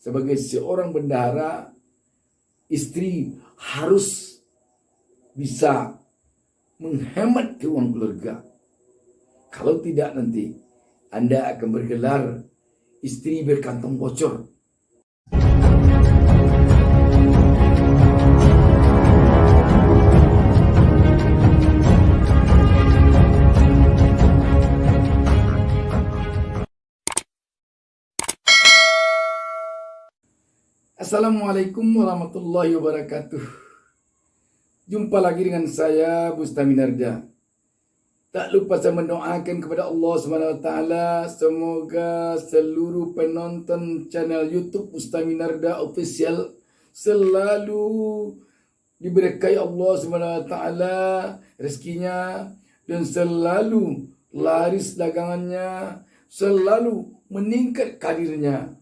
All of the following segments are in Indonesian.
sebagai seorang bendahara, istri harus bisa menghemat keuangan keluarga. Kalau tidak, nanti Anda akan bergelar istri berkantong bocor. Assalamualaikum warahmatullahi wabarakatuh. Jumpa lagi dengan saya, Bustami Narda. Tak lupa saya mendoakan kepada Allah SWT, semoga seluruh penonton channel YouTube Bustami Narda Official selalu diberkahi Allah SWT rezekinya, dan selalu laris dagangannya, selalu meningkat karirnya.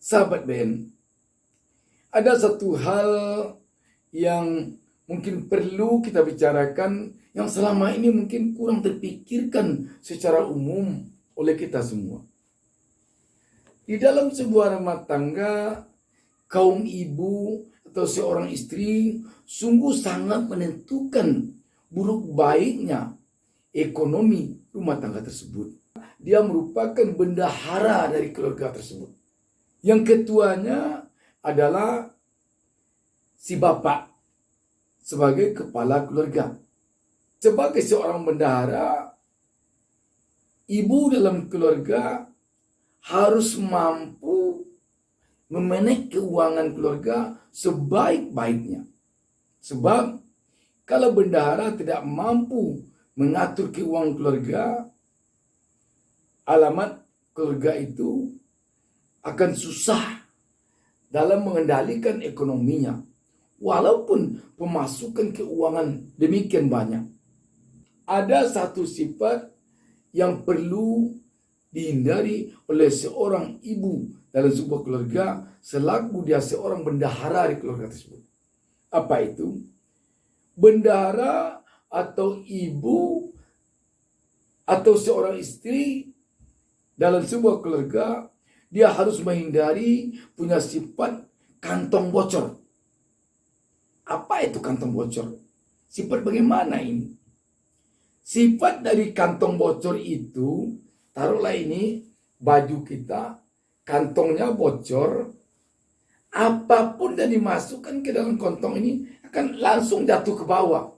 Sahabat BN, ada satu hal yang mungkin perlu kita bicarakan, yang selama ini mungkin kurang terpikirkan secara umum oleh kita semua. Di dalam sebuah rumah tangga, kaum ibu atau seorang istri sungguh sangat menentukan buruk baiknya ekonomi rumah tangga tersebut. Dia merupakan bendahara dari keluarga tersebut. Yang ketuanya adalah si bapak sebagai kepala keluarga. Sebagai seorang bendahara, ibu dalam keluarga harus mampu memanage keuangan keluarga sebaik-baiknya. Sebab kalau bendahara tidak mampu mengatur keuangan keluarga, alamat keluarga itu akan susah dalam mengendalikan ekonominya, walaupun pemasukan keuangan demikian banyak. Ada satu sifat yang perlu dihindari oleh seorang ibu dalam sebuah keluarga selaku dia seorang bendahara di keluarga tersebut. Apa itu? Bendahara atau ibu atau seorang istri dalam sebuah keluarga, dia harus menghindari punya sifat kantong bocor. Apa itu kantong bocor? Sifat bagaimana ini? Sifat dari kantong bocor itu, taruhlah ini baju kita, kantongnya bocor, apapun yang dimasukkan ke dalam kantong ini akan langsung jatuh ke bawah.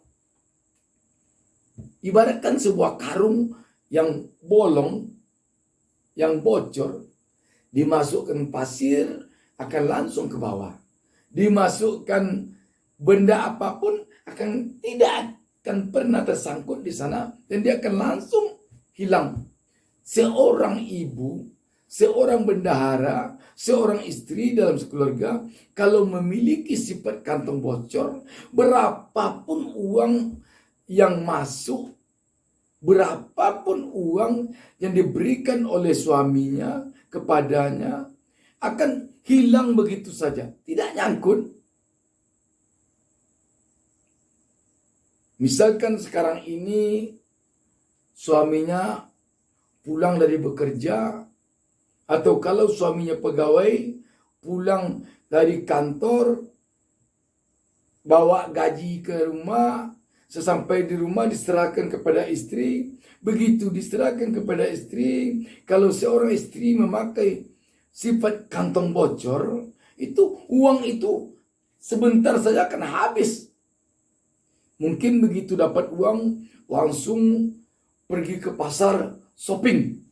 Ibaratkan sebuah karung yang bolong, yang bocor, dimasukkan pasir akan langsung ke bawah. Dimasukkan benda apapun tidak akan pernah tersangkut di sana, dan dia akan langsung hilang. Seorang ibu, seorang bendahara, seorang istri dalam sekeluarga kalau memiliki sifat kantong bocor, berapapun uang yang masuk, berapapun uang yang diberikan oleh suaminya kepadanya akan hilang begitu saja, tidak nyangkut. Misalkan sekarang ini suaminya pulang dari bekerja, atau kalau suaminya pegawai pulang dari kantor bawa gaji ke rumah, sesampai di rumah diserahkan kepada istri. Begitu diserahkan kepada istri, kalau seorang istri memakai sifat kantong bocor, itu uang itu sebentar saja akan habis. Mungkin begitu dapat uang langsung pergi ke pasar shopping.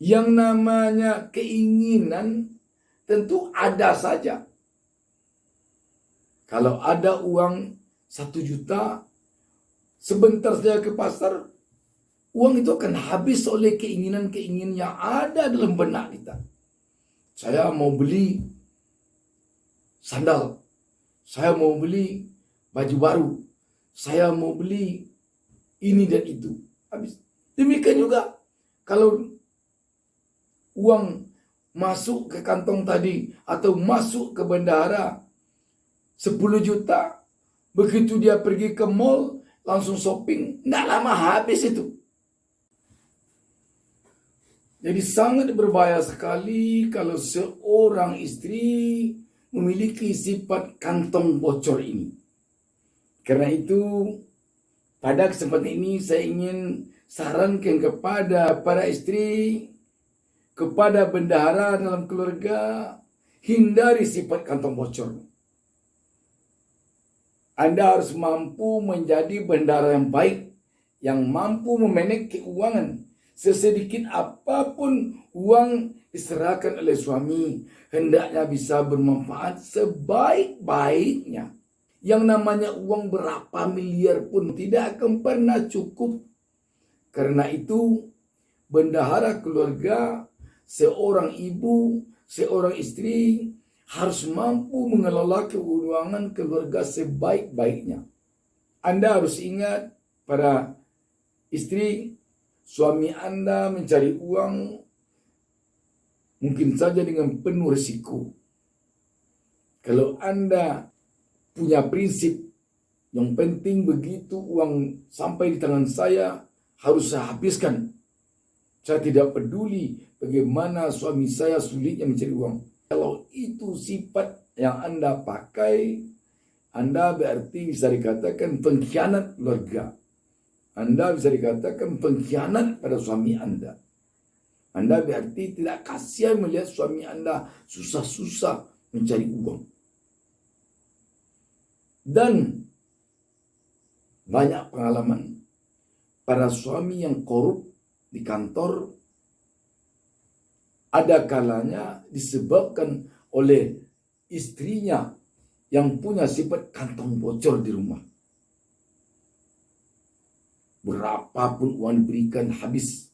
Yang namanya keinginan tentu ada saja. Kalau ada uang 1 juta, sebentar saja ke pasar, uang itu akan habis oleh keinginan-keinginan yang ada dalam benak kita. Saya mau beli sandal, saya mau beli baju baru, saya mau beli ini dan itu. Habis. Demikian juga kalau uang masuk ke kantong tadi atau masuk ke bendahara 10 juta, begitu dia pergi ke mall langsung shopping, nggak lama habis itu. Jadi sangat berbahaya sekali kalau seorang istri memiliki sifat kantong bocor ini. Karena itu, pada kesempatan ini saya ingin sarankan kepada para istri, kepada bendahara dalam keluarga, hindari sifat kantong bocor. Anda harus mampu menjadi bendahara yang baik, yang mampu memanage keuangan. Sesedikit apapun uang diserahkan oleh suami, hendaknya bisa bermanfaat sebaik-baiknya. Yang namanya uang berapa miliar pun tidak akan pernah cukup. Karena itu, bendahara keluarga, seorang ibu, seorang istri harus mampu mengelola keuangan keluarga sebaik-baiknya. Anda harus ingat, para istri, suami Anda mencari uang mungkin saja dengan penuh risiko. Kalau Anda punya prinsip, yang penting begitu uang sampai di tangan saya, harus saya habiskan. Saya tidak peduli bagaimana suami saya sulitnya mencari uang. Kalau itu sifat yang Anda pakai, Anda berarti bisa dikatakan pengkhianat keluarga. Anda bisa dikatakan pengkhianat pada suami Anda. Anda berarti tidak kasihan melihat suami Anda susah-susah mencari uang. Dan banyak pengalaman para suami yang korup di kantor, ada kalanya disebabkan oleh istrinya yang punya sifat kantong bocor di rumah. Berapapun uang diberikan habis,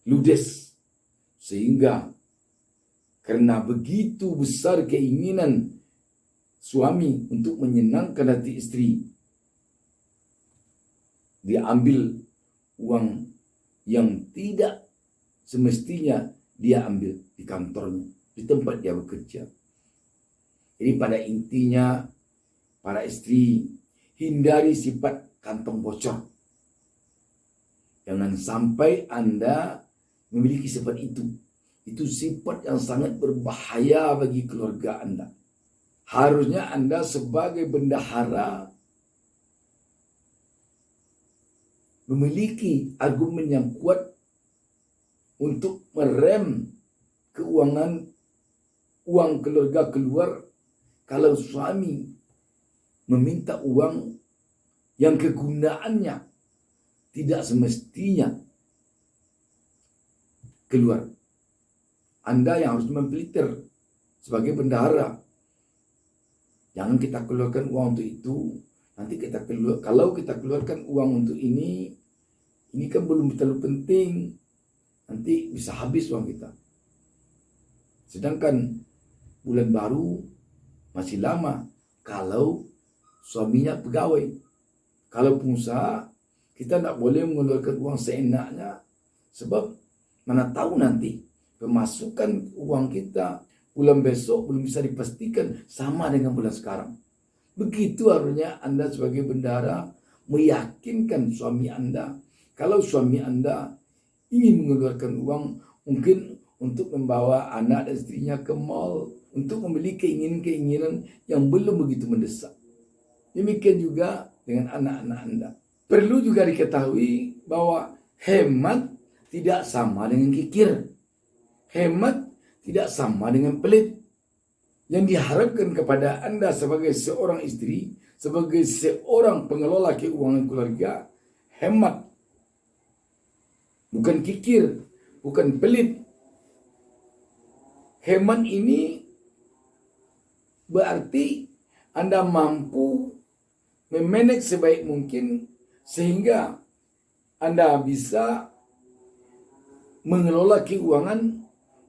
ludes. Sehingga karena begitu besar keinginan suami untuk menyenangkan hati istri, diambil uang yang tidak semestinya dia ambil di kantornya, di tempat dia bekerja. Jadi pada intinya, para istri, hindari sifat kantong bocor. Jangan sampai Anda memiliki sifat itu. Itu sifat yang sangat berbahaya bagi keluarga Anda. Harusnya Anda sebagai bendahara memiliki argumen yang kuat untuk merem uang keluarga keluar kalau suami meminta uang yang kegunaannya tidak semestinya keluar. Anda yang harus memfilter sebagai bendahara. Jangan kita keluarkan uang untuk itu. Nanti kalau kita keluarkan uang untuk ini kan belum terlalu penting. Nanti bisa habis uang kita. Sedangkan bulan baru masih lama kalau suaminya pegawai. Kalau pengusaha, kita tidak boleh mengeluarkan uang seenaknya. Sebab mana tahu nanti pemasukan uang kita bulan besok belum bisa dipastikan sama dengan bulan sekarang. Begitu harusnya Anda sebagai bendahara meyakinkan suami Anda. Kalau suami Anda ingin mengeluarkan uang mungkin untuk membawa anak dan istrinya ke mall, untuk membeli keinginan-keinginan yang belum begitu mendesak. Demikian juga dengan anak-anak Anda. Perlu juga diketahui bahwa hemat tidak sama dengan kikir. Hemat tidak sama dengan pelit. Yang diharapkan kepada Anda sebagai seorang istri, sebagai seorang pengelola keuangan keluarga, hemat. Bukan kikir, bukan pelit. Hemat ini berarti Anda mampu memanage sebaik mungkin sehingga Anda bisa mengelola keuangan,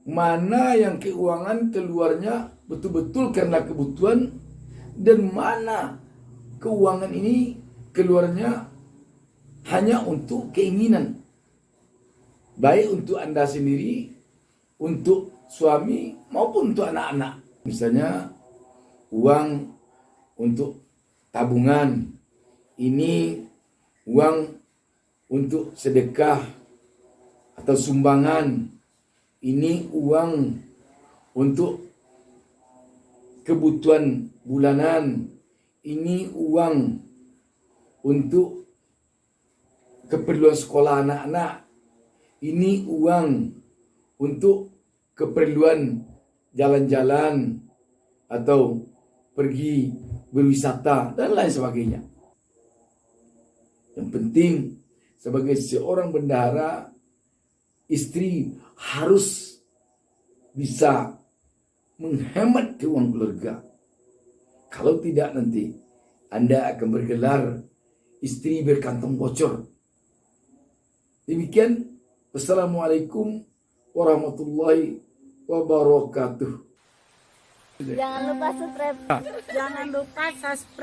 mana yang keuangan keluarnya betul-betul karena kebutuhan, dan mana keuangan ini keluarnya hanya untuk keinginan. Baik untuk Anda sendiri, untuk suami, maupun untuk anak-anak. Misalnya uang untuk tabungan, ini uang untuk sedekah atau sumbangan. Ini uang untuk kebutuhan bulanan. Ini uang untuk keperluan sekolah anak-anak. Ini uang untuk keperluan jalan-jalan atau pergi berwisata dan lain sebagainya. Yang penting sebagai seorang bendahara, istri harus bisa menghemat keuangan keluarga. Kalau tidak nanti Anda akan bergelar istri berkantong bocor. Demikian. Wassalamualaikum warahmatullahi wabarakatuh. Jangan lupa subscribe. Jangan lupa subscribe.